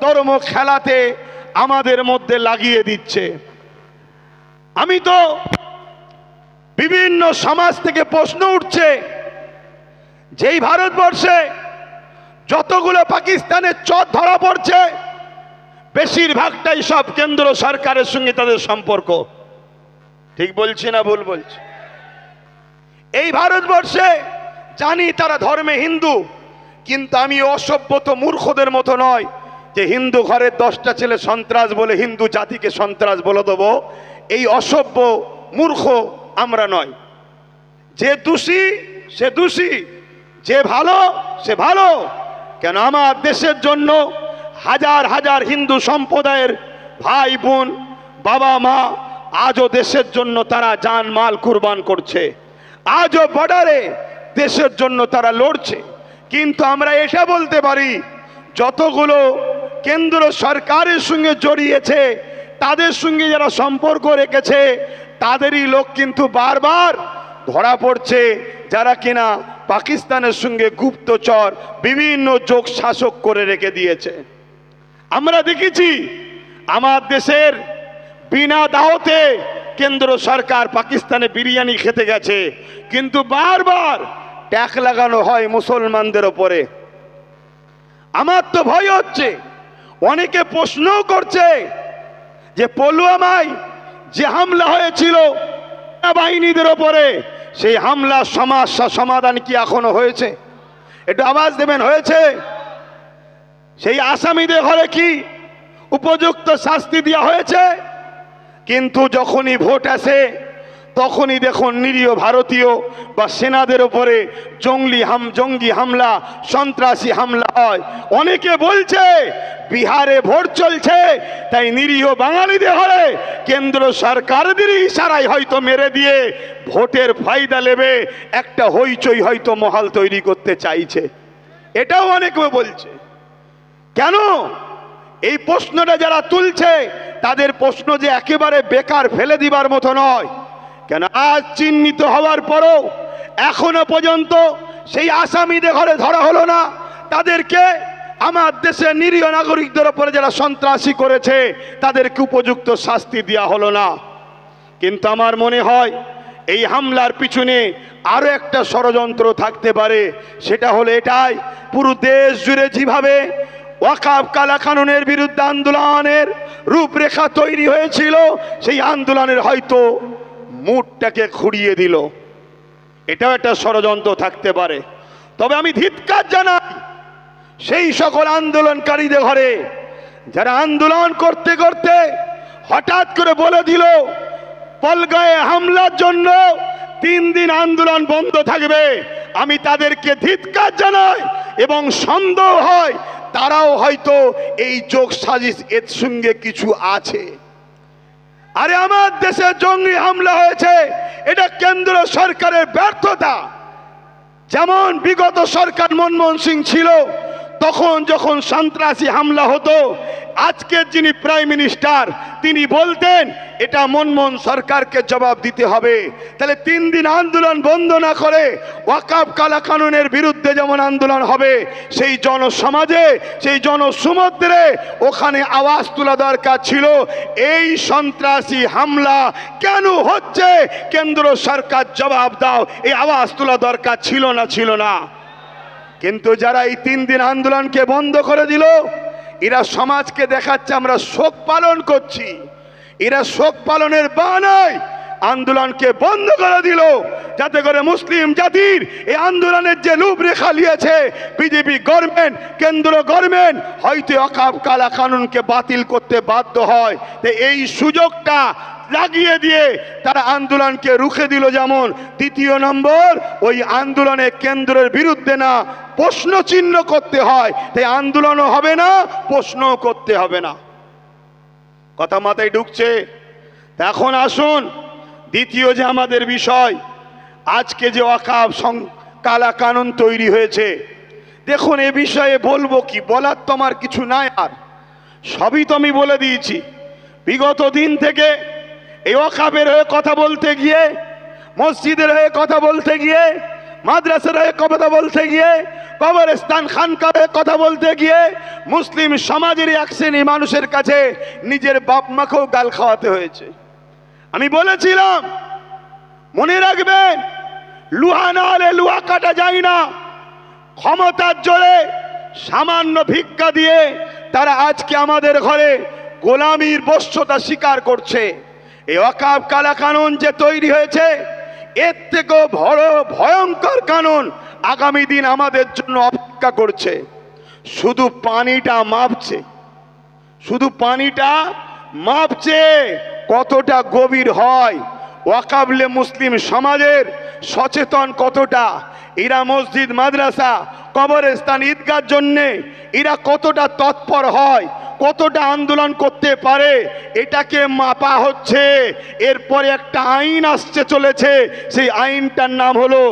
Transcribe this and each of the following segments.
ধর্ম খেলাতে আমাদের মধ্যে লাগিয়ে দিচ্ছে। আমি তো বিভিন্ন সমাজ থেকে প্রশ্ন উঠছে, যেই ভারতবর্ষে যতগুলো পাকিস্তানের চর ধরা পড়ছে বেশিরভাগটাই সব কেন্দ্র সরকারের সঙ্গে তাদের সম্পর্ক। ঠিক বলছি না ভুল বলছি? এই ভারতবর্ষে জানি তারা ধর্মে হিন্দু, কিন্তু আমি অসভ্যত মূর্খদের মতো নয় যে হিন্দু ঘরের 10টা ছেলে সন্ত্রাস বলে হিন্দু জাতিকে সন্ত্রাস বলে দেবো। এই অসভ্য মূর্খ আমরা নয়। যে দোষী সে দোষী, যে ভালো সে ভালো। কেন আমার দেশের জন্য হাজার হাজার হিন্দু সম্প্রদায়ের ভাই বোন বাবা মা আজও দেশের জন্য তারা জান মাল কুরবান করছে, আজও বর্ডারে দেশের জন্য তারা লড়ছে। কিন্তু আমরা এটা বলতে পারি, যতগুলো কেন্দ্র সরকারের সঙ্গে জড়িয়েছে তাদের সঙ্গে যারা সম্পর্ক রেখেছে তাদেরই লোক কিন্তু বারবার ধরা পড়ছে, যারা কিনা পাকিস্তানের সঙ্গে গুপ্তচর বিভিন্ন যোগ শাসক করে রেখে দিয়েছে। আমরা দেখেছি আমার দেশের বিনা দাওয়াতে কেন্দ্র সরকার পাকিস্তানে বিরিয়ানি খেতে গেছে, কিন্তু বারবার ট্যাক্স লাগানো হয় মুসলমানদের ওপরে। আমার তো ভয় হচ্ছে, অনেকে প্রশ্নও করছে যে পুলওয়ামায় যে হামলা হয়েছিল বাহিনীদের ওপরে, সেই হামলার সমস্যা সমাধান কি এখনো হয়েছে? একটু আওয়াজ দেবেন, হয়েছে? সেই আসামিদের ঘরে কি উপযুক্ত শাস্তি দেওয়া হয়েছে? কিন্তু যখনই ভোট আসে তখনই দেখুন নিরীহ ভারতীয় বা সেনাদের উপরে জঙ্গি হামলা সন্ত্রাসী হামলা হয়। অনেকে বলছে বিহারে ভোট চলছে তাই নিরীহ বাঙালিদের ঘরে কেন্দ্র সরকারদের ইশারায় হয়তো মেরে দিয়ে ভোটের ফায়দা নেবে, একটা হইচই হয়তো মহল তৈরি করতে চাইছে। এটাও অনেকে বলছে। কেন এই প্রশ্নটা যারা তুলছে তাদের প্রশ্ন যে একেবারে বেকার ফেলে দিবার মতো নয়। কেন আজ চিহ্নিত হওয়ার পরও এখনো পর্যন্ত সেই আসামিদের ঘরে ধরা হলো না, তাদেরকে আমার দেশের নিরীহ নাগরিকদের উপরে যারা সন্ত্রাসী করেছে তাদেরকে উপযুক্ত শাস্তি দেওয়া হলো না। কিন্তু আমার মনে হয় এই হামলার পিছনে আরো একটা ষড়যন্ত্র থাকতে পারে। সেটা হলো এটাই, পুরো দেশ জুড়ে যেভাবে ওয়াকফ কালা কানুনের বিরুদ্ধে আন্দোলনের রূপরেখা তৈরি হয়েছিল, সেই আন্দোলনের হয়তো মুডটাকে ঘুরিয়ে দিল। এটাও একটা ষড়যন্ত্র থাকতে পারে। তবে আমি ধিক্কার জানাই সেই সকল আন্দোলনকারীদের ঘরে যারা আন্দোলন করতে করতে হঠাৎ করে বলে দিল পলগাঁয়ে হামলার জন্য 3 দিন আন্দোলন বন্ধ থাকবে। আমি তাদেরকে ধিক্কার জানাই এবং সন্দেহ হয় তারাও হয়তো এই যোগ সাজিশ এর সঙ্গে কিছু আছে। আরে আমার দেশে জঙ্গি হামলা হয়েছে, এটা কেন্দ্র সরকারের ব্যর্থতা। যেমন বিগত সরকার মনমোহন সিং ছিল, তখন যখন সন্ত্রাসী হামলা হতো আজকের যিনি প্রাইম মিনিস্টার তিনি বলতেন এটা মনমোহন সরকারকে জবাব দিতে হবে। তাহলে 3 দিন আন্দোলন বন্ধ না করে ওয়াকফ কালা কানুনের বিরুদ্ধে যেমন আন্দোলন হবে, সেই জনসমাজে সেই জনসমুদ্রে ওখানে আওয়াজ তোলা দরকার ছিল এই সন্ত্রাসী হামলা কেন হচ্ছে, কেন্দ্র সরকার জবাব দাও, এই আওয়াজ তোলা দরকার ছিল না ছিল না? কিন্তু যারা এই 3 দিন আন্দোলনকে বন্ধ করে দিল, এরা সমাজকে দেখাচ্ছে আমরা শোক পালন করছি। এরা শোক পালনের বাহানায় আন্দোলনকে বন্ধ করে দিল, যাতে করে মুসলিম জাতির এই আন্দোলনের যে রূপরেখা নিয়েছে বিজেপি গভর্নমেন্ট, কেন্দ্র গভর্নমেন্ট হয়তো ওয়াকফ কালা কানুনকে বাতিল করতে বাধ্য হয়। এই সুযোগটা লাগিয়ে দিয়ে তারা আন্দোলনকে রুখে দিল। যেমন দ্বিতীয় নম্বর, ওই আন্দোলনে কেন্দ্রের বিরুদ্ধে না প্রশ্ন চিহ্ন করতে হয়, তাই আন্দোলনও হবে না, প্রশ্নও করতে হবে না। কথা মাথায় ঢুকছে? এখন আসুন দ্বিতীয় যে আমাদের বিষয়, আজকে যে ওয়াকফ কালা কানুন তৈরি হয়েছে, দেখুন এ বিষয়ে বলবো কি, বলার তো আমার কিছু নাই, আর সবই তো আমি বলে দিয়েছি। বিগত দিন থেকে এই ওয়াকফের হয়ে কথা বলতে গিয়ে, মসজিদের হয়ে কথা বলতে গিয়ে, মাদ্রাসার হয়ে কথা বলতে গিয়ে কবরস্থান খানকার কথা বলতে গিয়ে মুসলিম সমাজের এক শ্রেণী মানুষের কাছে নিজের বাপ মাকেও গাল খাওয়াতে হয়েছে। আমি বলেছিলাম মনে রাখবেন, লুহা না হলে লুহা কাটা যায় না। ক্ষমতার জোরে সামান্য ভিক্ষা দিয়ে তারা আজকে আমাদের ঘরে গোলামির বশ্যতা স্বীকার করছে। এই ওয়াকফ কালা কানুন যে তৈরি হয়েছে, এর থেকেও বড় ভয়ঙ্কর কানুন আগামী দিন আমাদের জন্য অপেক্ষা করছে। শুধু পানিটা মাপছে, শুধু পানিটা মাপছে কতটা গভীর হয়। ওয়াকফলে মুসলিম সমাজের সচেতন কতটা, এরা মসজিদ মাদ্রাসা কবরস্থান ঈদগার জন্যে এরা কতটা তৎপর হয়, কতটা আন্দোলন করতে পারে, এটাকে মাপা হচ্ছে। এরপরে একটা আইন আসছে চলেছে, সেই আইনটার নাম হলো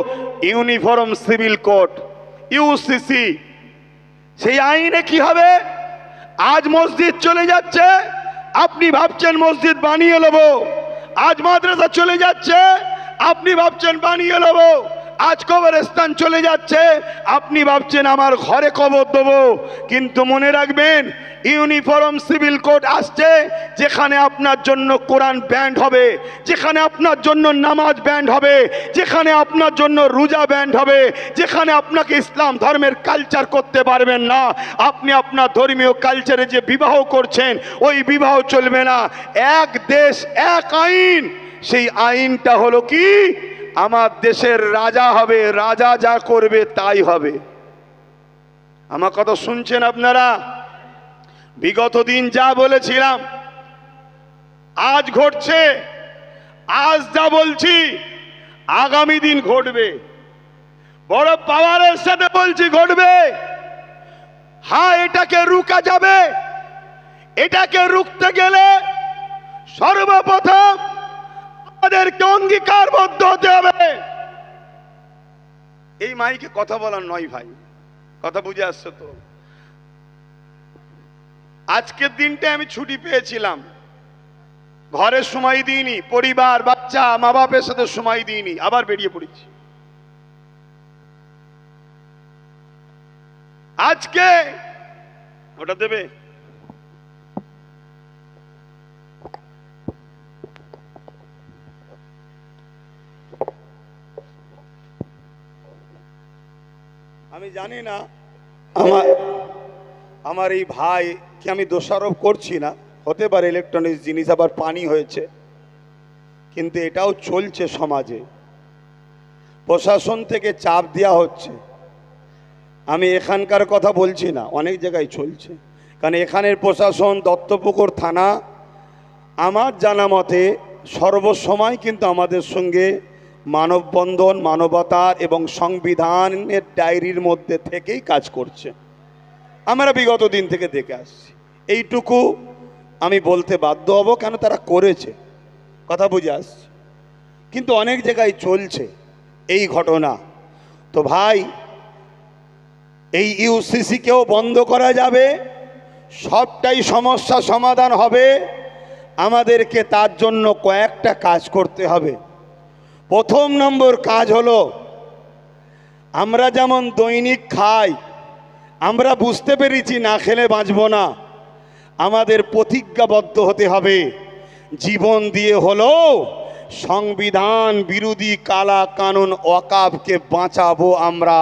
ইউনিফর্ম সিভিল কোড, ইউসিসি। সেই আইনে কি হবে? আজ মসজিদ চলে যাচ্ছে, আপনি ভাবছেন মসজিদ বানিয়ে নেব। আজ মাদ্রাসা চলে যাচ্ছে, আপনি ভাবছেন বানিয়ে নেব। আজ কবরস্থান চলে যাচ্ছে, আপনি ভাবছেন আমার ঘরে কবর দেবো। কিন্তু মনে রাখবেন, ইউনিফর্ম সিভিল কোড আসছে, যেখানে আপনার জন্য কোরআন ব্যান্ড হবে, যেখানে আপনার জন্য নামাজ ব্যান্ড হবে, যেখানে আপনার জন্য রোজা ব্যান্ড হবে, যেখানে আপনাকে ইসলাম ধর্মের কালচার করতে পারবেন না। আপনি আপনার ধর্মীয় কালচারে যে বিবাহ করছেন, ওই বিবাহ চলবে না। এক দেশ এক আইন, সেই আইনটা হলো কি? আমার দেশের রাজা হবে, রাজা যা করবে তাই হবে। আমার কথা শুনছেন আপনারা? বিগত দিন যা বলেছিলাম আজ ঘটছে, আজ যা বলছি আগামী দিন ঘটবে। বড় পাওয়ারের সাথে বলছি ঘটবে। হ্যাঁ, এটাকে রুকা যাবে। এটাকে রুখতে গেলে সর্বপ্রথম আমাদেরকে অঙ্গীকারবদ্ধ হতে হবে। এই মাইকে কথা বলার নয় ভাই, কথা বুঝে আসছে তো? আজকের দিনটা আমি ছুটি পেয়েছিলাম, ঘরে সময় দিইনি, পরিবার বাচ্চা মা বাপের সাথে সময় দিইনি, আবার বেরিয়ে পড়েছি। আজকে ওটা দেবে, আমি জানি না আমার এই ভাই কি, আমি দোষারোপ করছি না, হতে পারে ইলেকট্রনিক্স জিনিস, আবার পানি হয়েছে, কিন্তু এটাও চলছে সমাজে। প্রশাসন থেকে চাপ দেওয়া হচ্ছে। আমি এখানকার কথা বলছি না, অনেক জায়গায় চলছে। কারণ এখানের প্রশাসন, দত্তপুকুর থানা, আমার জানা মতে সর্বসময় কিন্তু আমাদের সঙ্গে মানববন্ধন, মানবতার এবং সংবিধানের ডায়েরির মধ্যে থেকেই কাজ করছে। আমরা বিগত দিন থেকে দেখে আসছি। এইটুকু আমি বলতে বাধ্য হব, কেন তারা করেছে, কথা বুঝে আসছে। কিন্তু অনেক জায়গায় চলছে এই ঘটনা। তো ভাই, এই ইউসিসিকেও বন্ধ করা যাবে, সবটাই সমস্যা সমাধান হবে। আমাদেরকে তার জন্য কয়েকটা কাজ করতে হবে। প্রথম নম্বর কাজ হলো, আমরা যেমন দৈনিক খাই, আমরা বুঝতে পেরেছি না খেলে বাঁচব না। আমাদের প্রতিজ্ঞাবদ্ধ হতে হবে, জীবন দিয়ে হলো সংবিধান বিরোধী কালা কানুন ওয়াকফকে বাঁচাবো। আমরা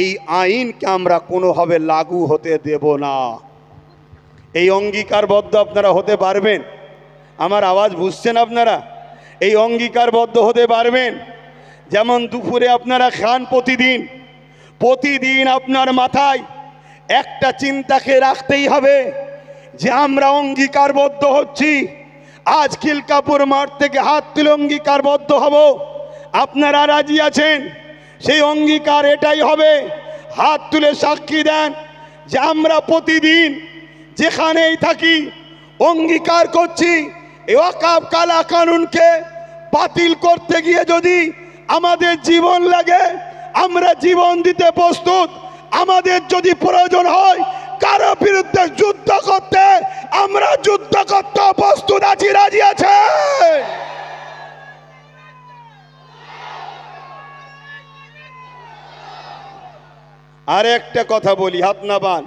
এই আইনকে আমরা কোনোভাবে লাগু হতে দেব না। এই অঙ্গীকারবদ্ধ আপনারা হতে পারবেন? আমার আওয়াজ বুঝছেন আপনারা? এই অঙ্গীকারবদ্ধ হতে পারবেন? যেমন দুপুরে আপনারা খান প্রতিদিন আপনার মাথায় একটা চিন্তাকে রাখতেই হবে যে আমরা অঙ্গীকারবদ্ধ হচ্ছি। আজ খিলকাপুর মাঠ থেকে হাত তুলে অঙ্গীকারবদ্ধ হব। আপনারা রাজি আছেন? সেই অঙ্গীকার এটাই হবে, হাত তুলে সাক্ষী দেন যে আমরা প্রতিদিন যেখানেই থাকি অঙ্গীকার করছি এই ওয়াকফ কালা কানুনকে বাতিল করতে গিয়ে যদি আমাদের জীবন লাগে, আমরা জীবন দিতে প্রস্তুত। আমাদের যদি প্রয়োজন হয় কারো বিরুদ্ধে যুদ্ধ করতে, আমরা যুদ্ধ করতে প্রস্তুত আছি, রাজি আছে। আর আর একটা কথা বলি, হাত নাবান,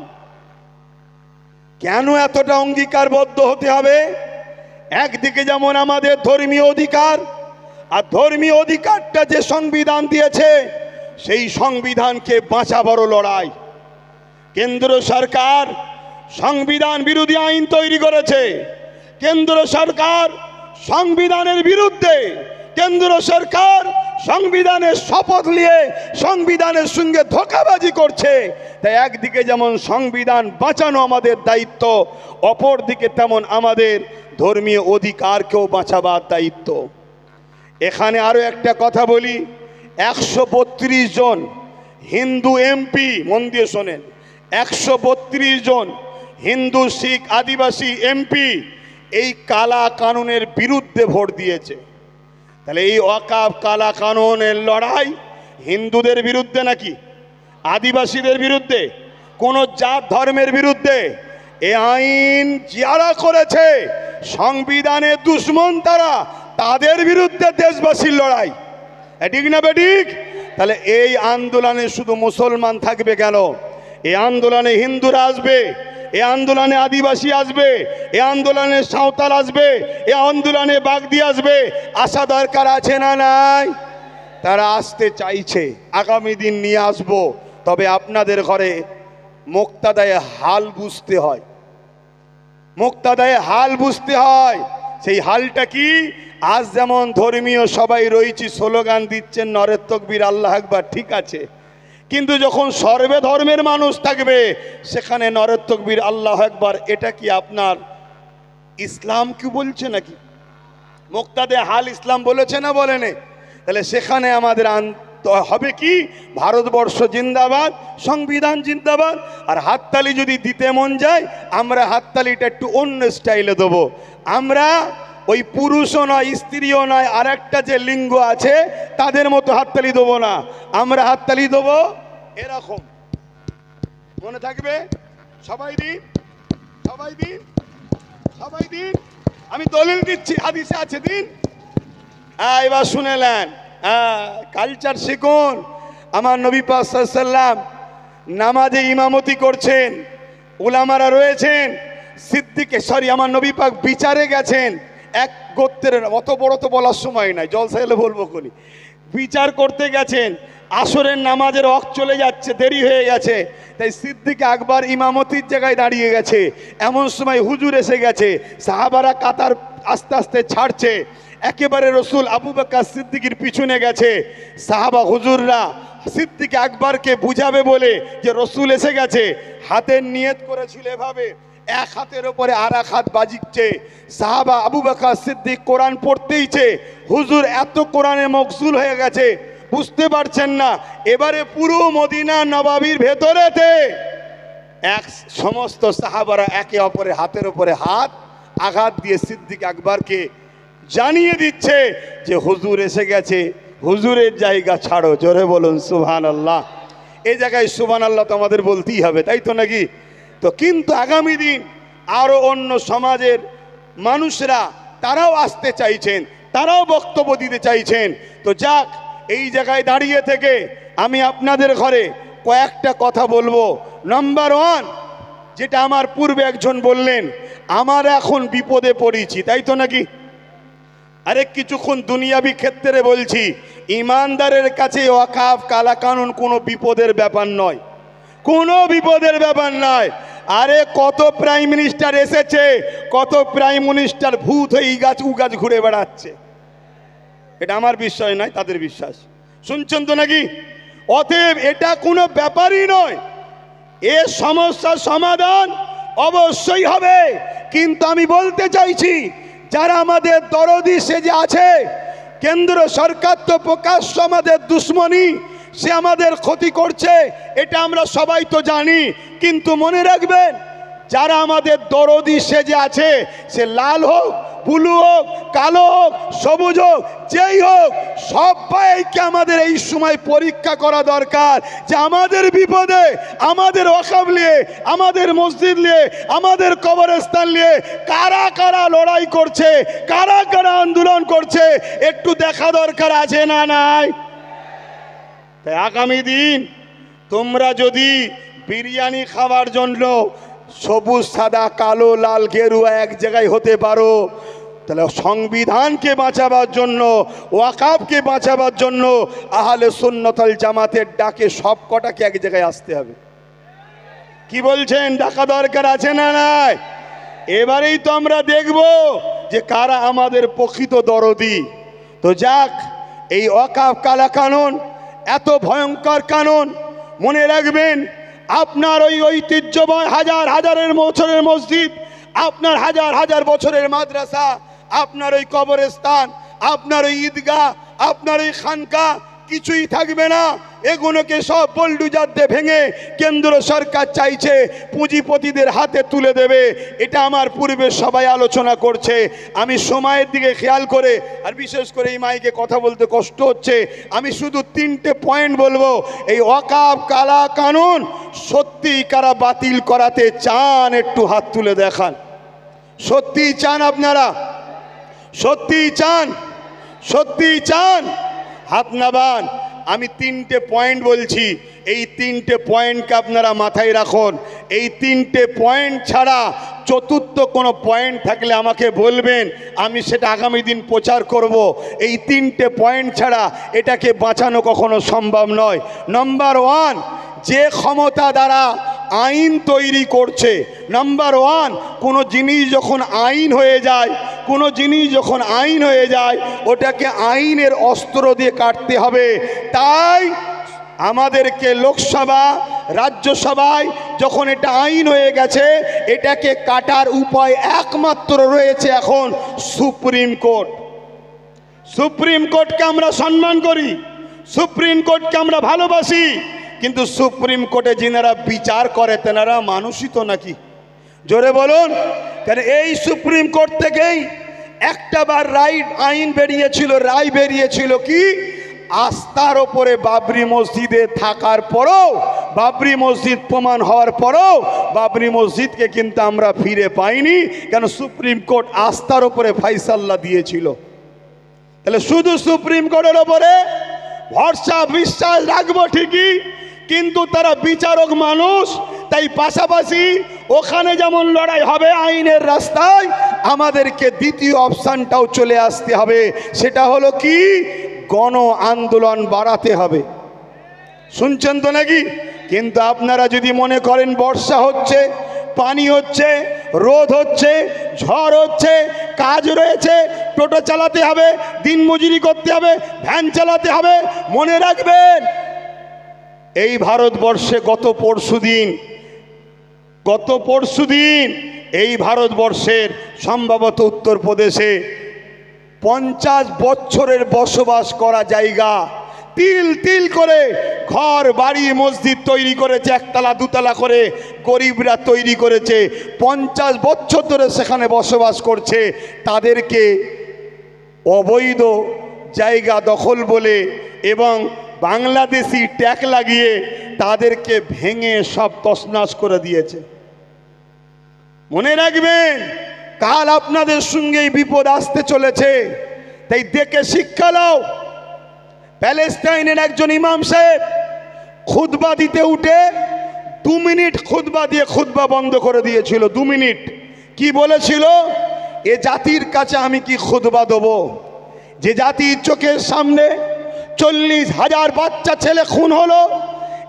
কেন এতটা অঙ্গীকারবদ্ধ হতে হবে? একদিকে যেমন আমাদের ধর্মীয় অধিকার, আর ধর্মীয় অধিকারটা যে সংবিধান দিয়েছে সেই সংবিধানকে বাঁচা বড় লড়াই। কেন্দ্র সরকার সংবিধান বিরোধী আইন তৈরি করেছে, কেন্দ্র সরকার সংবিধানের বিরুদ্ধে, কেন্দ্র সরকার সংবিধানের শপথ নিয়ে সংবিধানের সঙ্গে ধোঁকাবাজি করছে। তাই একদিকে যেমন সংবিধান বাঁচানো আমাদের দায়িত্ব, অপরদিকে তেমন আমাদের ধর্মীয় অধিকারকেও বাঁচাবার দায়িত্ব। এখানে আরো একটা কথা বলি, 132 জন হিন্দু এমপি, মন দিয়ে শোনেন, 132 জন হিন্দু, শিখ, আদিবাসী এমপি এই কালা কানুনের বিরুদ্ধে ভোট দিয়েছে। তাহলে এই ওয়াকফ কালা কানুনের লড়াই হিন্দুদের বিরুদ্ধে নাকি আদিবাসীদের বিরুদ্ধে, কোন জাত ধর্মের বিরুদ্ধে? এই আইন যারা করেছে সংবিধানের দুশ্মন তারা, তাদের বিরুদ্ধে দেশবাসীর লড়াই, ঠিক না বেঠিক? তাহলে এই আন্দোলনে শুধু মুসলমান থাকবে কেন? এই আন্দোলনে হিন্দুরা আসবে, এই আন্দোলনে আদিবাসী আসবে, এই আন্দোলনে সাঁওতাল আসবে, এই আন্দোলনে বাগদি আসবে। আসা দরকার আছে না নাই? তারা আসতে চাইছে, আগামী দিন নিয়ে আসবো। তবে আপনাদের ঘরে মুক্তাদায়ে হাল বুঝতে হয়, মুক্তাদায়ে হাল বুঝতে হয়। সেই হালটা কি? আজ যেমন ধর্মীয় সবাই রয়েছি, স্লোগান দিচ্ছেন নরের তকবীর, আল্লাহ আকবার, ঠিক আছে, কিন্তু যখন সর্বে ধর্মের মানুষ থাকবে সেখানে নরের তকবীর, আল্লাহ আকবার, এটা কি আপনার ইসলাম কি বলছে নাকি? মুক্তাদায়ে হাল ইসলাম বলেছে না বলেনি? তাহলে সেখানে আমাদের হবে কি? ভারতবর্ষ জিন্দাবাদ, সংবিধান জিন্দাবাদ। আর হাততালি যদি দিতে মন যায়, আমরা হাততালিটা একটু অন্য স্টাইলে দেবো। আমরা ওই পুরুষও নয়, স্ত্রীও নয়, আর একটা যে লিঙ্গ আছে তাদের মতো হাততালি দেবো না, আমরা হাততালি দেবো এরকম। মনে থাকবে? সবাই দিন, সবাই দিন, সবাই দিন। আমি দলিল দিচ্ছি, হাদিসে আছে, দিন। এবার শুনেলেন, কালচার শিখুন। আমার নবী পাক সাল্লাল্লাহু আলাইহি ওয়াসাল্লাম নামাজে ইমামতি করছেন, উলামারা রয়েছেন, আমার নবী পাক বিচারে গেছেন, এক গোত্রের, অত বড় তো বলার সময় নাই, জলসা এলে বলবো কোনি, বিচার করতে গেছেন। আসরের নামাজের ওয়াক্ত চলে যাচ্ছে, দেরি হয়ে গেছে, তাই সিদ্দিক আকবর ইমামতির জায়গায় দাঁড়িয়ে গেছে। এমন সময় হুজুর এসে গেছে, সাহাবারা কাতার আস্তে আস্তে ছাড়ছে, একেবারে রসুল আবু বকর সিদ্দিকের পিছনে গেছে। সাহাবা হুজুররা সিদ্দিক আকবরকে বুঝাবে বলে যে রসুল এসে গেছে, হাতের নিয়ত করেছিল এভাবে, এক হাতের ওপরে আর এক হাত বাজিচ্ছে। সাহাবা আবু বকর সিদ্দিক কোরআন পড়তেইছে, হুজুর এত কোরআনে মকসুল হয়ে গেছে বুঝতে পারছেন না। এবারে পুরো মদিনা নবাবির ভেতরেতে এক সমস্ত সাহাবারা একে অপরের হাতের ওপরে হাত আঘাত দিয়ে সিদ্দিক আকবরকে জানিয়ে দিচ্ছে যে হুজুর এসে গেছে, হুজুরের জায়গা ছাড়ো। জোরে বলুন সুবহানাল্লাহ। এই জায়গায় সুবহানাল্লাহ তো আমাদের বলতেই হবে, তাই তো নাকি? তো কিন্তু আগামী দিন আরো অন্য সমাজের মানুষরা তারাও আসতে চাইছেন, তারাও বক্তব্য দিতে চাইছেন। তো যাক, এই জায়গায় দাঁড়িয়ে থেকে আমি আপনাদের ঘরে কয়েকটা কথা বলবো। নাম্বার 1, যেটা আমার পূর্বে একজন বললেন, আমার এখন বিপদে পড়েছি, তাই তো নাকি? আরেক কিছুক্ষণ দুনিয়াবি ক্ষেত্রে বলছি, ইমানদারের কাছে ওয়াকফ কালা কানুন কোনো বিপদের ব্যাপার নয়, কোনো বিপদের ব্যাপার নয়। আরে কত প্রাইম মিনিস্টার এসেছে, কত প্রাইম মিনিস্টার ভূত হয়ে এই গাছ উ গাছ ঘুরে বেড়াচ্ছে। এটা আমার বিশ্বাস নয়, তাদের বিশ্বাস। শুনছেন তো নাকি? অতএব এটা কোনো ব্যাপারই নয়। এ সমস্যার সমাধান অবশ্যই হবে। কিন্তু আমি বলতে চাইছি, যারা আমাদের দরদি সেজে আছে, কেন্দ্র সরকার তো প্রকাশ্য আমাদের দুশ্মনী, সে আমাদের ক্ষতি করছে, এটা আমরা সবাই তো জানি। কিন্তু মনে রাখবেন, যারা আমাদের দরদি সেজে আছে, সে লাল হোক, ব্লু হোক, কালো হোক, সবুজ হোক, যেই হোক, সবাইকে আমাদের এই সময় পরীক্ষা করা দরকার যে আমাদের বিপদে, আমাদের ওয়াকফ নিয়ে, আমাদের মসজিদ নিয়ে, আমাদের কবরস্থান নিয়ে কারা কারা লড়াই করছে, কারা কারা আন্দোলন করছে, একটু দেখা দরকার আছে না নাই? তাই আগামী দিন তোমরা যদি বিরিয়ানি খাওয়ার জন্য সবুজ সাদা কালো লাল গেরুয়া এক জায়গায় হতে পারো, তাহলে সংবিধানকে বাঁচাবার জন্য, ওয়াকাফকে বাঁচাবার জন্য আহলে সুন্নাত ওয়াল জামাতের ডাকে সব কটাকে এক জায়গায় আসতে হবে। কি বলছেন, ডাকা দরকার আছে না নাই? এবারেই তো আমরা দেখব যে কারা আমাদের প্রকৃত দরদি। তো যাক, এই ওয়াকাফ কালা কানুন এত ভয়ঙ্কর কানুন, মনে রাখবেন আপনার ওই ঐতিহ্যময় হাজার হাজারের বছরের মসজিদ, আপনার হাজার হাজার বছরের মাদ্রাসা, আপনার ওই কবরস্থান, আপনার ওই ঈদগাহ, আপনার ওই খানকা কিছুই থাকবে না। এগুলোকে সব বোলডুজার দিয়ে ভেঙে কেন্দ্র সরকার চাইছে পুঁজিপতিদের হাতে তুলে দেবে। এটা আমার পূর্বে সবাই আলোচনা করছে। আমি সময়ের দিকে খেয়াল করে, আর বিশেষ করে এই মাইকে কথা বলতে কষ্ট হচ্ছে, আমি শুধু 3টে পয়েন্ট বলবো। এই ওয়াকাফ কালা কানুন সত্যি কারা বাতিল করাতে চান একটু হাত তুলে দেখান। সত্যি চান আপনারা? সত্যি চান? সত্যি চান? হাত নামান। আমি 3টে পয়েন্ট বলছি, এই 3টে পয়েন্টকে আপনারা মাথায় রাখুন। এই 3টে পয়েন্ট ছাড়া চতুর্থ কোনো পয়েন্ট থাকলে আমাকে বলবেন, আমি সেটা আগামী দিন প্রচার করব। এই 3টে পয়েন্ট ছাড়া এটাকে বাঁচানো কখনো সম্ভব নয়। নাম্বার 1, যে ক্ষমতা দ্বারা আইন তৈরি করছে। নাম্বার 1, কোনো জিনিস যখন আইন হয়ে যায়, কোনো জিনিস যখন আইন হয়ে যায় ওটাকে আইনের অস্ত্র দিয়ে কাটতে হবে। তাই আমাদেরকে লোকসভা রাজ্যসভায় যখন এটা আইন হয়ে গেছে, এটাকে কাটার উপায় একমাত্র রয়েছে এখন সুপ্রিম কোর্ট। সুপ্রিম কোর্টকে আমরা সম্মান করি, সুপ্রিম কোর্টকে আমরা ভালোবাসি, কিন্তু সুপ্রিম কোর্টে যিনারা বিচার করে তেনারা মানুষই তো নাকি? জোরে বলুন। কারণ এই সুপ্রিম কোর্ট থেকেই একটা বার আইন বেরিয়েছিল, রায় বেরিয়েছিল কি, আস্থার ওপরে বাবরি মসজিদে থাকার পরও, বাবরি মসজিদ প্রমাণ হওয়ার পরও বাবরি মসজিদকে কিন্তু আমরা ফিরে পাইনি। কেন? সুপ্রিম কোর্ট আস্থার ওপরে ফাইসাল্লা দিয়েছিল। তাহলে শুধু সুপ্রিম কোর্টের ওপরে ভরসা বিশ্বাস রাখবো ঠিকই, কিন্তু তারা বিচারক মানুষ। তাই পাশাপাশি ওখানে যেমন লড়াই হবে আইনের রাস্তায়, আমাদেরকে দ্বিতীয় অপশানটাও চলে আসতে হবে। সেটা হলো কি, গণ আন্দোলন বাড়াতে হবে। শুনছেন তো নাকি? কিন্তু আপনারা যদি মনে করেন বর্ষা হচ্ছে, পানি হচ্ছে, রোদ হচ্ছে, ঝড় হচ্ছে, কাজ রয়েছে, টোটো চালাতে হবে, দিন মজুরি করতে হবে, ভ্যান চালাতে হবে, মনে রাখবেন এই ভারতবর্ষে গত পরশুদিন এই ভারতবর্ষের সম্ভবত উত্তরপ্রদেশে 50 বছরের বসবাস করা জায়গা তিল তিল করে ঘর বাড়ি মসজিদ তৈরি করেছে, একতলা দুতলা করে গরিবরা তৈরি করেছে। 50 বছর ধরে সেখানে বসবাস করছে। তাদেরকে অবৈধ জায়গা দখল বলে এবং বাংলাদেশি ট্যাগ লাগিয়ে তাদেরকে ভেঙে সব তছনছ করে দিয়েছে। মনে রাখবেন, কাল আপনাদের সঙ্গেই বিপদ আসতে চলেছে। তাই দেখে শিক্ষা নাও। প্যালেস্টাইনের একজন ইমাম সাহেব খুতবা দিতে উঠে 2 মিনিট খুতবা দিয়ে খুতবা বন্ধ করে দিয়েছিল। 2 মিনিট। কি বলেছিল? এ জাতির কাছে আমি কি খুতবা দেবো, যে জাতির চোখের সামনে 40,000 বাচ্চা ছেলে খুন হলো,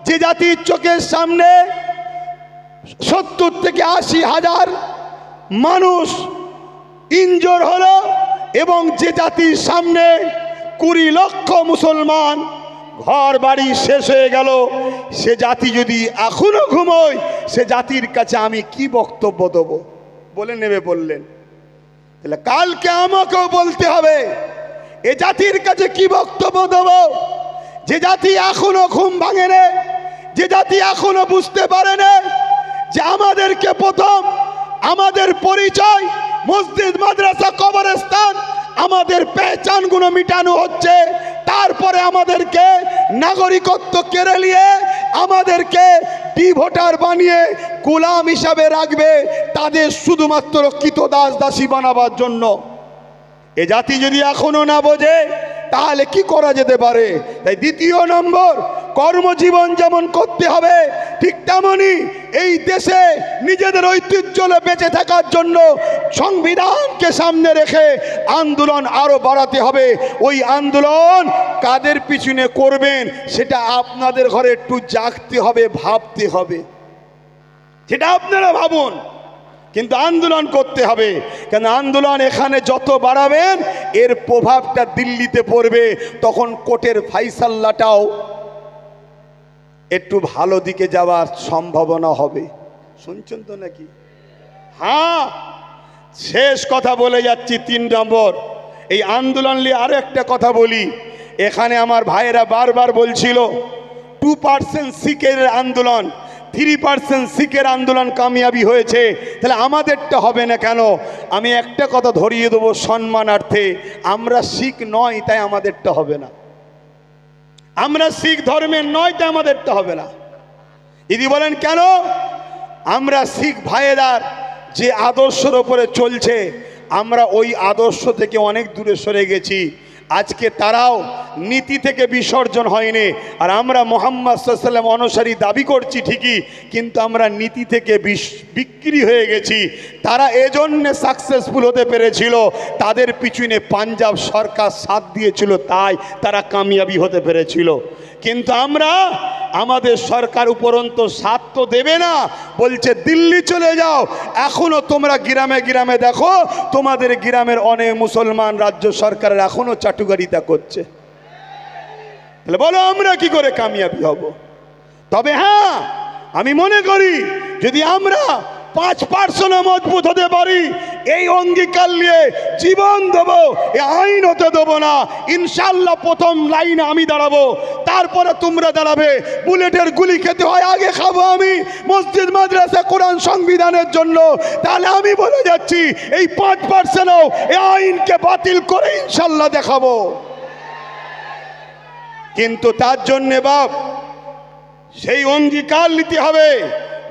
যে জাতির চোখের সামনে 70 থেকে 80,000 মানুষ ইনজোর হলো, এবং যে জাতির সামনে 20 লক্ষ মুসলমান ঘর বাড়ি শেষ হয়ে গেল, সে জাতি যদি এখনো ঘুমোয়, সে জাতির কাছে আমি কি বক্তব্য দেবো? বলে নেবে বললেন। তাহলে কালকে আমাকেও বলতে হবে এ জাতির কাছে কি বক্তব্য দেব? যে জাতি এখনো ঘুম ভাঙে না, যে জাতি এখনো বুঝতে পারে না যে আমাদেরকে প্রথম আমাদের পরিচয় মসজিদ মাদ্রাসা কবরস্থান আমাদের পেহচানগুলো মিটানো হচ্ছে, তারপরে আমাদেরকে নাগরিকত্ব কেড়ে নিয়ে আমাদেরকে ভোটার বানিয়ে গোলাম হিসাবে রাখবে, তাদের শুধুমাত্র কৃতদাস দাসী বানাবার জন্য। এ জাতি যদি এখনো না বোঝে তাহলে কি করা যেতে পারে? তাই দ্বিতীয় নম্বর, কর্মজীবন যেমন করতে হবে, ঠিক তেমনই এই দেশে নিজেদের ঐতিহ্য বেঁচে থাকার জন্য সংবিধানকে সামনে রেখে আন্দোলন আরো বাড়াতে হবে। ওই আন্দোলন কাদের পিছনে করবেন সেটা আপনাদের ঘরে একটু জাগতে হবে, ভাবতে হবে, সেটা আপনারা ভাবুন। কিন্তু আন্দোলন করতে হবে, কেন আন্দোলন এখানে যত বাড়াবেন এর প্রভাবটা দিল্লিতে পড়বে, তখন কোর্টের ফাইসাল্লাটাও একটু ভালো দিকে যাওয়ার সম্ভাবনা হবে। শুনছেন তো নাকি? হ্যাঁ, শেষ কথা বলে যাচ্ছি। 3 নম্বর, এই আন্দোলন নিয়ে আরো একটা কথা বলি। এখানে আমার ভাইয়েরা বারবার বলছিল 2% শিখের আন্দোলন, 3% শিখের আন্দোলন কামিয়াবি হয়েছে, তাহলে আমাদেরটা হবে না কেন? আমি একটা কথা ধরিয়ে দেবো সম্মানার্থে, আমরা শিখ নয় তাই আমাদেরটা হবে না, আমরা শিখ ধর্মের নয় তাই আমাদেরটা হবে না। যদি বলেন কেন? আমরা শিখ ভাইয়েরার যে আদর্শের ওপরে চলছে, আমরা ওই আদর্শ থেকে অনেক দূরে সরে গেছি। আজকে তারাও নীতি থেকে বিসর্জন হয়নি, আর আমরা মুহাম্মদ সাল্লাল্লাহু আলাইহি ওয়াসাল্লাম অনুসারী দাবি করছি ঠিকই, কিন্তু আমরা নীতি থেকে বিক্রি হয়ে গেছি। তারা এজন্য সাকসেসফুল হতে পেরেছিল, তাদের পিছনে পাঞ্জাব সরকার সাথ দিয়েছিল, তাই তারা কামিয়াবি হতে পেরেছিল। কিন্তু আমরা, আমাদের সরকার উপরন্ত সাথ তো দেবে না, বলছে দিল্লি চলে যাও। এখনো তোমরা গ্রামে গ্রামে দেখো, তোমাদের গ্রামের অনেক মুসলমান রাজ্য সরকারের এখনো চাটুকারিতা করছে। তাহলে বলো আমরা কি করে কামিয়াবি হব? তবে হ্যাঁ, আমি মনে করি যদি আমরা 5% মজবুত হতে পারি, এই অঙ্গীকার নিয়ে জীবন দেবো, এই আইন হতে দেবো না, ইনশাল্লাহ প্রথম লাইনে আমি দাঁড়াবো, তারপরে তোমরা দাঁড়াবে। বুলেটের গুলি খেতে হয়, আগে খাবো আমি মসজিদ মাদ্রাসা কোরআন সংবিধানের জন্য। তাহলে আমি বলে যাচ্ছি এই 5%ও এই আইনকে বাতিল করে ইনশাল্লাহ দেখাবো। কিন্তু তার জন্যে বাপ সেই অঙ্গীকার নিতে হবে।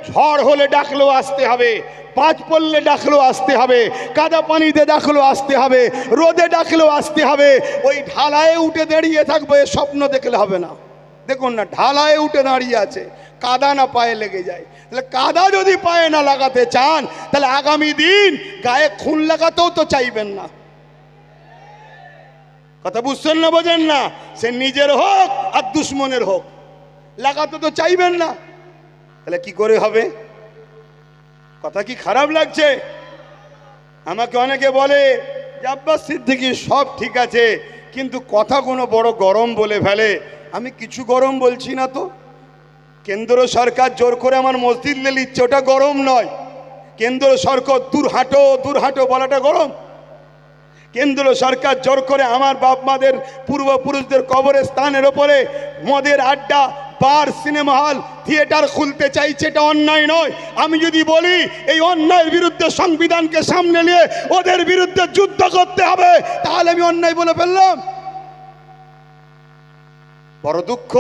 ঝড় হলে ডাকলেও আসতে হবে, পাঁচ পড়লে ডাকলেও আসতে হবে, কাদা পানিতে ডাকলেও আসতে হবে, রোদে ডাকলেও আসতে হবে। ওই ঢালায়ে উঠে দাঁড়িয়ে থাকবো এ স্বপ্ন দেখলে হবে না। দেখুন না, ঢালায়ে উঠে দাঁড়িয়ে আছে, কাদা না পায়ে লেগে যায়। তাহলে কাদা যদি পায়ে না লাগাতে চান, তাহলে আগামী দিন গায়ে খুন লাগাতেও তো চাইবেন না। কথা বুঝছেন না, বোঝেন না? সে নিজের হোক আর দুশ্মনের হোক, লাগাতে তো চাইবেন না। তাহলে কি করে হবে? কথা কি খারাপ লাগছে? আমাকে অনেকে বলে যে আব্বাস সিদ্দিকী সব ঠিক আছে, কিন্তু কথা কোনো বড় গরম বলে ফেলে। আমি কিছু গরম বলছি না তো। কেন্দ্র সরকার জোর করে আমার মসজিদ নিয়ে নিচ্ছে, ওটা গরম নয়। কেন্দ্র সরকার দূর হাঁটো বলাটা গরম? কেন্দ্র সরকার জোর করে আমার বাপ মাদের পূর্বপুরুষদের কবরের স্থানের ওপরে মদের আড্ডা, বার, সিনেমা হল, থিয়েটার খুলতে চাইছে, এটা অন্যায় নয়। আমি যদি বলি এই অন্যায়ের বিরুদ্ধে সংবিধানকে সামনে নিয়ে ওদের বিরুদ্ধে যুদ্ধ করতে হবে, তাহলে আমি অন্যায় বলে ফেললাম? বড় দুঃখ।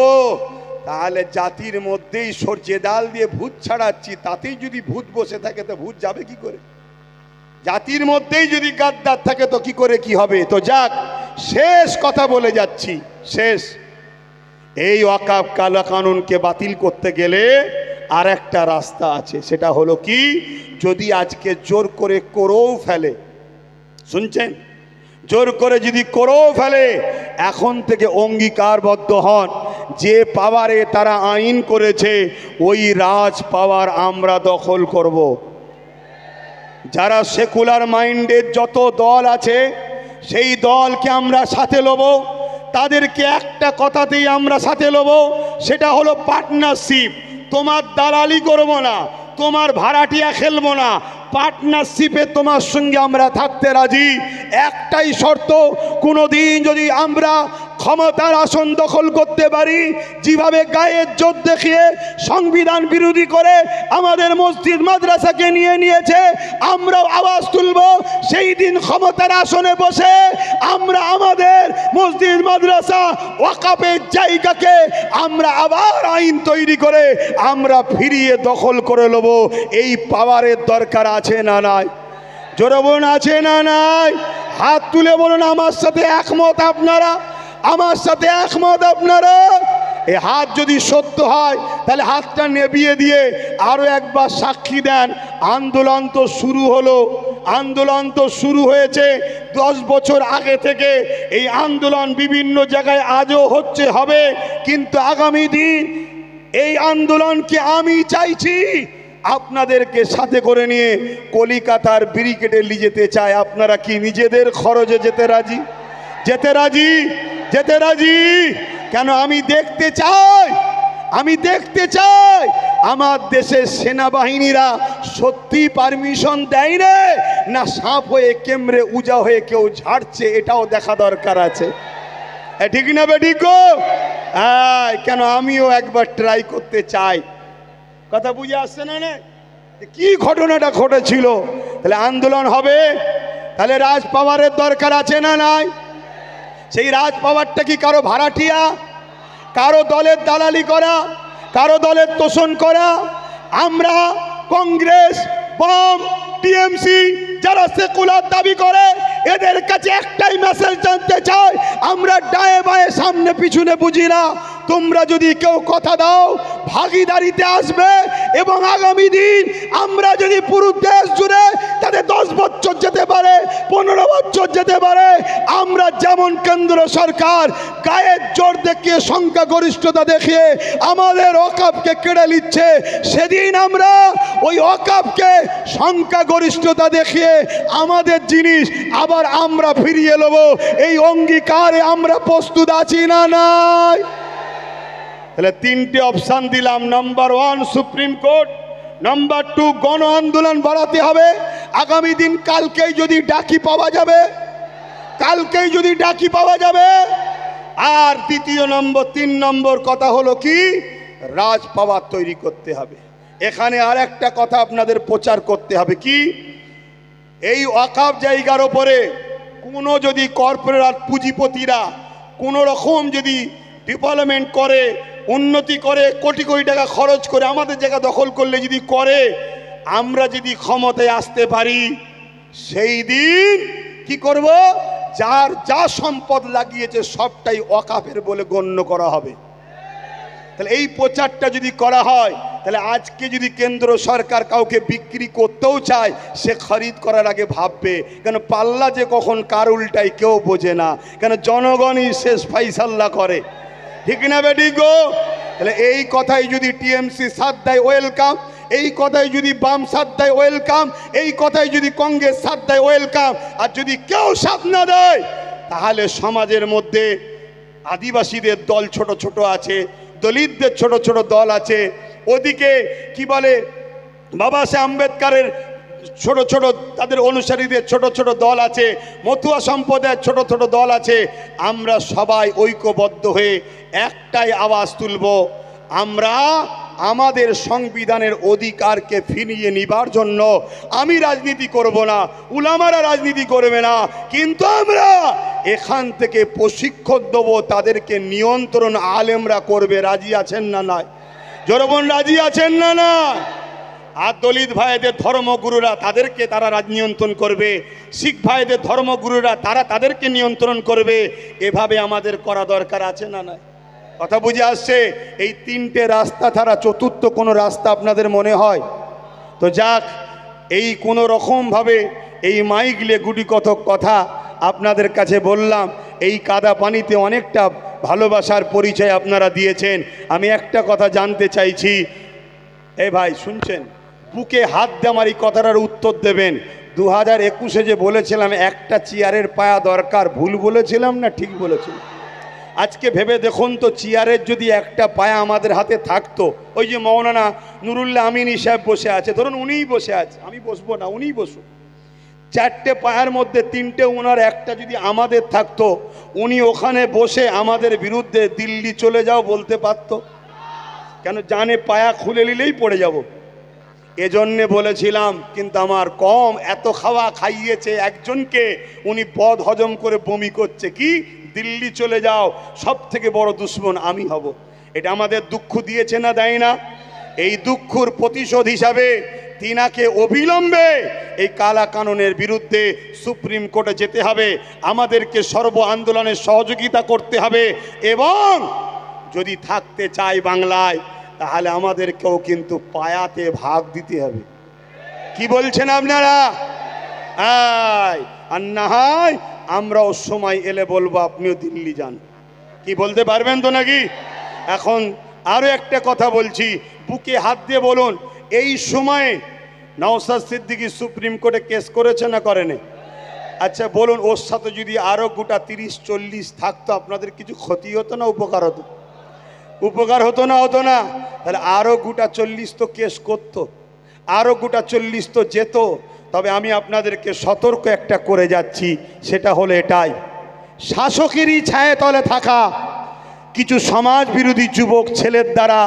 তাহলে জাতির মধ্যেই সরষে ডাল দিয়ে ভূত ছাড়াচ্ছি, তাতেই যদি ভূত বসে থাকে তো ভূত যাবে কি করে? জাতির মধ্যেই যদি গাদ্দার থাকে তো কি করে কি হবে? তো যাক, শেষ কথা বলে যাচ্ছি, শেষ। এই ওয়াকফ কানুনকে বাতিল করতে গেলে আর একটা রাস্তা আছে, সেটা হলো কি, যদি আজকে জোর করে করেও ফেলে, শুনছেন, জোর করে যদি করেও ফেলে, এখন থেকে অঙ্গীকারবদ্ধ হন যে পাওয়ারে তারা আইন করেছে ওই রাজ পাওয়ার আমরা দখল করব। যারা সেকুলার মাইন্ডের যত দল আছে সেই দলকে আমরা সাথে নেব, তাদেরকে একটা কথাতেই আমরা সাথে নেব, সেটা হলো পার্টনারশিপ। তোমার দালালি করব না, তোমার ভাড়াটিয়া খেলবো না, পার্টনারশিপে তোমার সঙ্গে আমরা থাকতে রাজি। একটাই শর্ত, কোনোদিন যদি আমরা ক্ষমতার আসন দখল করতে পারি, যেভাবে গায়ের জোর দেখিয়ে সংবিধান বিরোধী করে আমাদের মসজিদ মাদ্রাসাকে নিয়েছে, আমরাও আওয়াজ তুলব। সেই দিন ক্ষমতার আসনে বসে আমরা আমাদের মসজিদ মাদ্রাসা ওয়াকফের জায়গাকে আমরা আবার আইন তৈরি করে আমরা ফিরিয়ে দখল করে নেব। এই পাওয়ারের দরকার আছে না নাই? জোরে বলুন, আছে না নাই? হাত তুলে বলুন আমার সাথে একমত আপনারা, আমার সাথে একমত আপনারা। এই হাত যদি সত্য হয় তাহলে হাতটা নেবিয়ে দিয়ে আরও একবার সাক্ষী দেন, আন্দোলন তো শুরু হলো, আন্দোলন তো শুরু হয়েছে 10 বছর আগে থেকে। এই আন্দোলন বিভিন্ন জায়গায় আজও হচ্ছে, হবে, কিন্তু আগামী দিন এই আন্দোলনকে আমি চাইছি আপনাদেরকে সাথে করে নিয়ে কলিকাতার ব্রিগেডে নিয়ে যেতে চাই। আপনারা কি নিজেদের খরচে যেতে রাজি? যেতে রাজি? যেতে রাজি? কেন আমি দেখতে চাই, আমি দেখতে চাই আমার দেশের সেনাবাহিনীরা সত্যি পারমিশন দেয় রে না সাপ হয়ে কেমরে উজা হয়ে কেউ ঝাড়ছে, এটাও দেখা দরকার আছে। ঠিক না বেটি গো? হ্যাঁ, কেন আমিও একবার ট্রাই করতে চাই। কথা বুঝে আসছে না? না কি ঘটনাটা ঘটেছিল? তাহলে আন্দোলন হবে, তাহলে রাজ পাওয়ারের দরকার আছে না নাই? সেই রাজ পাওয়ারটা কি কারো ভাড়াটিয়া, কারো দলের দালালি করা, কারো দলের তোষণ করা? আমরা কংগ্রেস, বাম, টিএমসি যারা সেকুলার দাবি করে এদের কাছে একটাই মেসেজ জানতে চাই, আমরা ডায়ে বায়ে সামনে পিছনে বুঝি না। তোমরা যদি কেউ কথা দাও ভাগিদারিতে আসবে এবং আগামী দিন আমরা যদি পুরো দেশ জুড়ে তাদের 10 বছর যেতে পারে, 15 বছর যেতে পারে, আমরা যেমন কেন্দ্র সরকার গায়ের জোর দেখিয়ে সংখ্যাগরিষ্ঠতা দেখিয়ে আমাদের ওয়াকফকে কেড়ে নিচ্ছে, সেদিন আমরা ওই ওয়াকফকে সংখ্যাগরিষ্ঠতা দেখিয়ে আমাদের জিনিস আবার আমরা ফিরিয়ে নেব। এই অঙ্গীকারে আমরা প্রস্তুত আছি না নাই? তাহলে 3টে অপশান দিলাম। নাম্বার 1 সুপ্রিম কোর্ট, নাম্বার 2 গণ আন্দোলন বাড়াতে হবে। আগামী দিন কালকেই যদি ডাকি পাওয়া যাবে, কালকেই যদি ডাকি পাওয়া যাবে। আর দ্বিতীয় নম্বর 3 নম্বর কথা হলো কি, রাজ পাওয়ার তৈরি করতে হবে। এখানে আর একটা কথা আপনাদের প্রচার করতে হবে কি, এই ওয়াকফ জায়গার ওপরে কোনো যদি কর্পোরেট পুঁজিপতিরা কোনো রকম যদি ডেভেলপমেন্ট করে, উন্নতি করে, কোটি কোটি টাকা খরচ করে আমাদের জায়গা দখল করলে যদি করে, আমরা যদি ক্ষমতায় আসতে পারি, সেই দিন কি করব, যার যা সম্পদ লাগিয়েছে সবটাই ওয়াকফের বলে গণ্য করা হবে। তাহলে এই প্রচারটা যদি করা হয়, তাহলে আজকে যদি কেন্দ্র সরকার কাউকে বিক্রি করতেও চায়, সে খরিদ করার আগে ভাববে, কেন পাল্লা যে কখন কার উল্টায় কেউ বোঝে না, কেন জনগণই শেষ ফাইসাল্লা করে। ঠিক না বেটি গো? তাহলে এই কথাই যদি টিএমসি সাথ দেয় ওয়েলকাম, এই কথাই যদি বাম সাথ দেয় ওয়েলকাম, এই কথাই যদি কংগ্রেস সাথ দেয় ওয়েলকাম। আর যদি কেউ সাথ না দেয়, তাহলে সমাজের মধ্যে আদিবাসীদের দল ছোট ছোট আছে, দলিতদের ছোট ছোট দল আছে, ওদিকে কি বলে বাবা সাহেব আম্বেদকরের ছোট ছোট তাদের অনুসারীদের ছোট ছোট দল আছে, মতুয়া সম্প্রদায়ের ছোট ছোট দল আছে। আমরা সবাই ঐক্যবদ্ধ হয়ে একটাই আওয়াজ তুলব, আমরা আমাদের সংবিধানের অধিকারকে ফিরিয়ে নিবার জন্য আমি রাজনীতি করব না, উলামারা রাজনীতি করবে না, কিন্তু আমরা এখান থেকে প্রশিক্ষণ দেবো, তাদেরকে নিয়ন্ত্রণ আলেমরা করবে। রাজি আছেন না নাই? জনগণ রাজি আছেন না না? আর দলিত ভাইদের ধর্মগুরুরা তাদেরকে তারা নিয়ন্ত্রণ করবে, শিখ ভাইদের ধর্মগুরুরা তারা তাদেরকে নিয়ন্ত্রণ করবে। এভাবে আমাদের করা দরকার আছে না না? কথা বুঝে আসছে? এই 3টে রাস্তা ছাড়া চতুর্থ কোনো রাস্তা আপনাদের মনে হয়? তো যাক, এই কোনো রকমভাবে এই মাইকলে গুটি কতক কথা আপনাদের কাছে বললাম। এই কাদা পানিতে অনেকটা ভালোবাসার পরিচয় আপনারা দিয়েছেন। আমি একটা কথা জানতে চাইছি, এই ভাই শুনছেন, বুকে হাত দিয়ে আমার এই কথাটার উত্তর দেবেন। 2021-এ যে বলেছিলাম একটা চেয়ারের পায়া দরকার, ভুল বলেছিলাম না ঠিক বলেছিলাম? আজকে ভেবে দেখুন তো, চেয়ারের যদি একটা পায়া আমাদের হাতে থাকতো, ওই যে মৌলানা নুরুল্লাহ আমিনী সাহেব বসে আছে, ধরুন উনিই বসে আছে, আমি বসবো না, উনিই বসুন, 4টে পায়ের মধ্যে 3টে ওনার, একটা যদি আমাদের থাকতো, উনি ওখানে বসে আমাদের বিরুদ্ধে দিল্লি চলে যাও বলতে পারতো? কেন জানে পায়া খুলে নিলেই পড়ে যাব। এজন্যে বলেছিলাম, কিন্তু আমার কম এত খাওয়া খাইয়েছে একজনকে, উনি বদ হজম করে বমি করছে, কি দিল্লি চলে যাও, সব থেকে বড় দুশ্মন আমি হব। এটা আমাদের দুঃখ দিয়েছে না দেয় না? এই দুঃখর প্রতিশোধ হিসাবে তিনাকে অবিলম্বে এই কালা কানুনের বিরুদ্ধে সুপ্রিম কোর্টে যেতে হবে, আমাদেরকে সর্ব আন্দোলনের সহযোগিতা করতে হবে এবং যদি থাকতে চাই বাংলায়, তাহলে আমাদেরকেও কিন্তু পায়াতে ভাগ দিতে হবে। কি বলছেন আপনারা? আর না হয় আমরাও সময় এলে বলবো আপনিও দিল্লি যান। কি বলতে পারবেন তো নাকি? এখন আরো একটা কথা বলছি, বুকে হাত দিয়ে বলুন, এই সময়ে নওশাদ সিদ্দিকী সুপ্রিম কোর্টে কেস করেছে না করেনি? আচ্ছা বলুন, ওর সাথে যদি আরো গোটা 30-40 থাকতো, আপনাদের কিছু ক্ষতি হতো না উপকার হতো? উপকার হতো না? হতো না? তাহলে আরো গোটা 40 তো কেস করতো, আরো গোটা 40 তো যেত। তবে আমি আপনাদেরকে সতর্ক একটা করে যাচ্ছি, সেটা হলো এটাই, শাসকেরই ছায়া তলে থাকা কিছু সমাজ বিরোধী যুবক ছেলের দ্বারা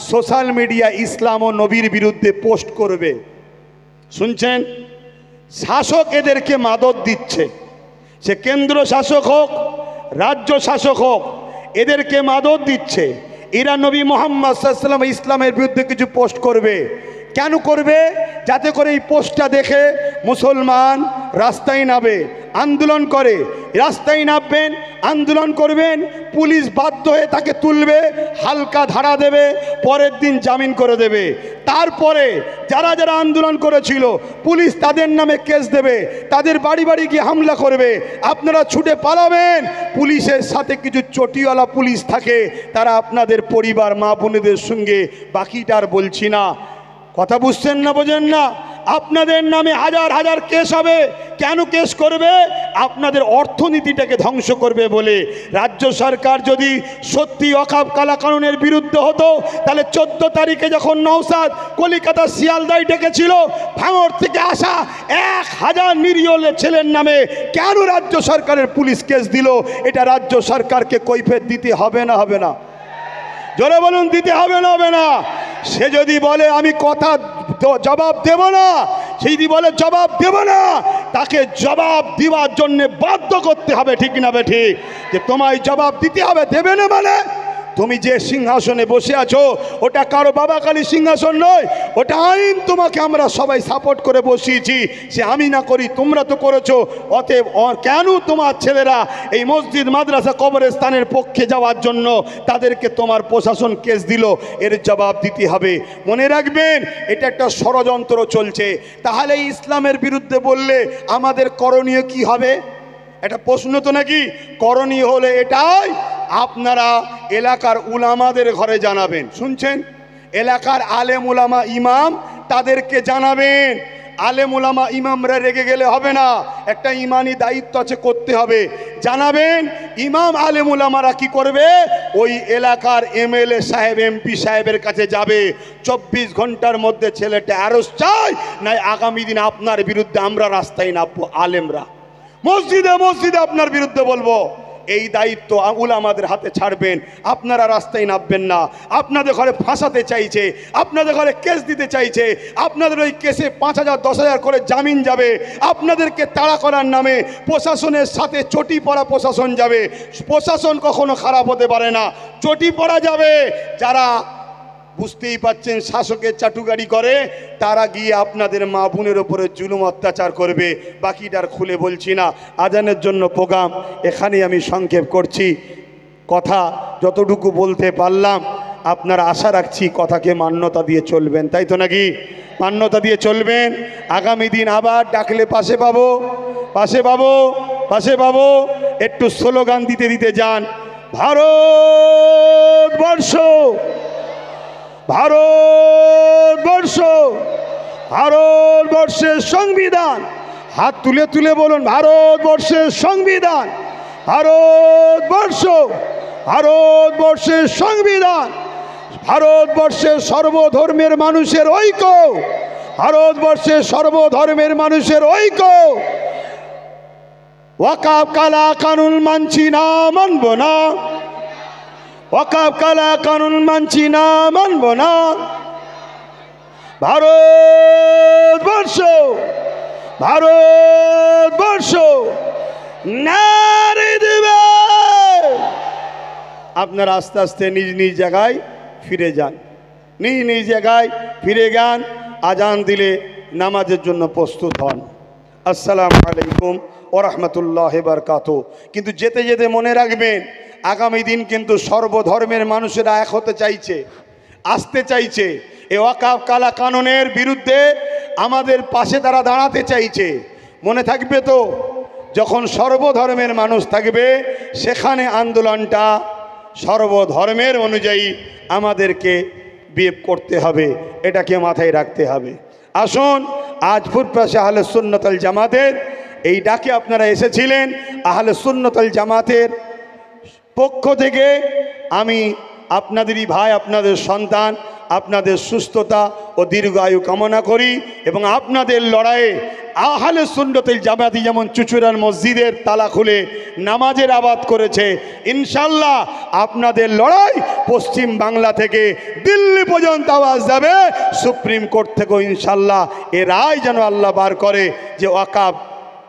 সোশ্যাল মিডিয়া ইসলাম ও নবীর বিরুদ্ধে পোস্ট করবে। শুনছেন? শাসক এদেরকে মাদত দিচ্ছে, সে কেন্দ্র শাসক হোক, রাজ্য শাসক হোক, এদেরকে মাদত দিচ্ছে। এরা নবী মুহাম্মদ সাল্লাল্লাহু আলাইহি ওয়াসাল্লাম ইসলামের বিরুদ্ধে কিছু পোস্ট করবে। কেন করবে? যাতে করে এই পোস্টটা দেখে মুসলমান রাস্তায় নামে, আন্দোলন করে। রাস্তায় নামবেন, আন্দোলন করবেন, পুলিশ বাধ্য হয়ে তাকে তুলবে, হালকা ধারা দেবে, পরের দিন জামিন করে দেবে। তারপরে যারা যারা আন্দোলন করেছিল পুলিশ তাদের নামে কেস দেবে, তাদের বাড়ি বাড়ি গিয়ে হামলা করবে। আপনারা ছুটে পালাবেন। পুলিশের সাথে কিছু চটিওয়ালা পুলিশ থাকে, তারা আপনাদের পরিবার মা বোনেদের সঙ্গে, বাকিটা আর বলছি না। কথা বুঝছেন না? বোঝেন না? আপনাদের নামে হাজার হাজার কেস হবে। কেন কেস করবে? আপনাদের অর্থনীতিটাকে ধ্বংস করবে বলে। রাজ্য সরকার যদি সত্যি ওয়াকফ কালাকানুনের বিরুদ্ধে হতো, তাহলে 14 তারিখে যখন নওশাদ কলিকাতা শিয়ালদায় ডেকেছিল, ভাঙড় থেকে আসা 1000 নিরীহ ছেলের নামে কেন রাজ্য সরকারের পুলিশ কেস দিল? এটা রাজ্য সরকারকে কৈফিয়ত দিতে হবে না? হবে না? জোরে বলুন, দিতে হবে না? হবে না? সে যদি বলে আমি কথা জবাব দেব না, সে যদি বলে জবাব দেব না, তাকে জবাব দেওয়ার জন্য বাধ্য করতে হবে। ঠিক না বেঠিক? যে তোমায় জবাব দিতে হবে। দেবে না মানে তুমি যে সিংহাসনে বসে আছো ওটা কারো বাবাকালী সিংহাসন নয়, ওটা আইন। তোমাকে আমরা সবাই সাপোর্ট করে বসিয়েছি, সে আমি না করি, তোমরা তো করেছো। অতএব কেন তোমার ছেলেরা এই মসজিদ মাদ্রাসা কবরস্থানের পক্ষে যাওয়ার জন্য তাদেরকে তোমার প্রশাসন কেস দিল? এর জবাব দিতে হবে। মনে রাখবেন, এটা একটা ষড়যন্ত্র চলছে। তাহলে ইসলামের বিরুদ্ধে বললে আমাদের করণীয় কি হবে? এটা প্রশ্ন তো নাকি? করণীয় হলে এটাই, আপনারা এলাকার উলামাদের ঘরে জানাবেন। শুনছেন? এলাকার আলেম উলামা ইমাম, তাদেরকে জানাবেন। আলেম উলামা ইমামরা রেগে গেলে হবে না, একটা ইমানি দায়িত্ব আছে, করতে হবে। জানাবেন। ইমাম আলেম উলামারা কি করবে? ওই এলাকার এমএলএ সাহেব, এমপি সাহেবের কাছে যাবে, 24 ঘন্টার মধ্যে ছেলেটা অ্যারেস্ট চাই, নাই আগামী দিন আপনার বিরুদ্ধে আমরা রাস্তায় নামবো। আলেমরা মসজিদে মসজিদে আপনার বিরুদ্ধে বলবো। এই দায়িত্ব উলামাদের হাতে ছাড়বেন। আপনারা রাস্তায় নামবেন না। আপনাদের ঘরে ফাঁসাতে চাইছে, আপনাদের ঘরে কেস দিতে চাইছে, আপনাদের ওই কেসে 5000 10,000 করে জামিন যাবে। আপনাদেরকে তাড়া করার নামে প্রশাসনের সাথে চটি পড়া প্রশাসন যাবে। প্রশাসন কখনো খারাপ হতে পারে না, চটি পড়া যাবে। যারা বুঝতেই পাচ্ছেন শাসকের চাটুকারি করে, তারা গিয়ে আপনাদের মা বোনের ওপরে জুলুম অত্যাচার করবে। বাকিটার খুলে বলছি না। আজানের জন্য প্রোগ্রাম এখানেই আমি সংক্ষেপ করছি। কথা যতটুকু বলতে পারলাম, আপনারা আশা রাখছি কথাকে মান্যতা দিয়ে চলবেন, তাই তো নাকি? মান্যতা দিয়ে চলবেন। আগামী দিন আবার ডাকলে পাশে পাবো, পাশে পাবো, পাশে পাবো। একটু স্লোগান দিতে দিতে যান। ভারতবর্ষ, ভারতবর্ষ, ভারতবর্ষের সংবিধান। হাত তুলে তুলে বলুন, ভারতবর্ষের সংবিধান, ভারতবর্ষ, ভারতবর্ষের সংবিধান, ভারতবর্ষের সর্বধর্মের মানুষের ঐক্য, ভারতবর্ষের সর্বধর্মের মানুষের ঐক্য। ওয়াকফ কালা কানুন মানছি না, মানব না। ওয়াকফ কালা কানুন মানছি না, মানব না। ভারতবর্ষ, ভারতবর্ষ নারে দেবে। আপনারা আস্তে আস্তে নিজ নিজ জায়গায় ফিরে যান, নিজ নিজ জায়গায় ফিরে যান। আজান দিলে নামাজের জন্য প্রস্তুত হন। আসসালামু আলাইকুম ওয়া রাহমাতুল্লাহি ওয়া বারাকাতুহু। কিন্তু যেতে যেতে মনে রাখবেন, আগামী দিন কিন্তু সর্বধর্মের মানুষেরা এক হতে চাইছে, আসতে চাইছে। এ ওয়াকফ কালা কানুনের বিরুদ্ধে আমাদের পাশে তারা দাঁড়াতে চাইছে। মনে থাকবে তো, যখন সর্বধর্মের মানুষ থাকবে সেখানে আন্দোলনটা সর্বধর্মের অনুযায়ী আমাদেরকে বিহেভ করতে হবে, এটাকে মাথায় রাখতে হবে। আসুন, আজ ফুরফুরা আহলে সুন্নাত ওয়াল জামাতের এই ডাকে আপনারা এসেছিলেন। আহলে সুন্নাত ওয়াল জামাতের পক্ষ থেকে আমি আপনাদেরই ভাই, আপনাদের সন্তান, আপনাদের সুস্থতা ও দীর্ঘায়ু কামনা করি এবং আপনাদের লড়াইয়ে আহলে সুন্নাত ওয়াল জামাতি যেমন চুচুড়ার মসজিদের তালা খুলে নামাজের আবাদ করেছে, ইনশাল্লাহ আপনাদের লড়াই পশ্চিম বাংলা থেকে দিল্লি পর্যন্ত আওয়াজ যাবে। সুপ্রিম কোর্ট থেকেও ইনশাল্লাহ এ রায় যেন আল্লাহ বার করে যে ওয়াকফ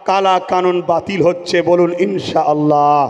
কালা কানুন বাতিল হচ্ছে, বলুন ইনশাআল্লাহ।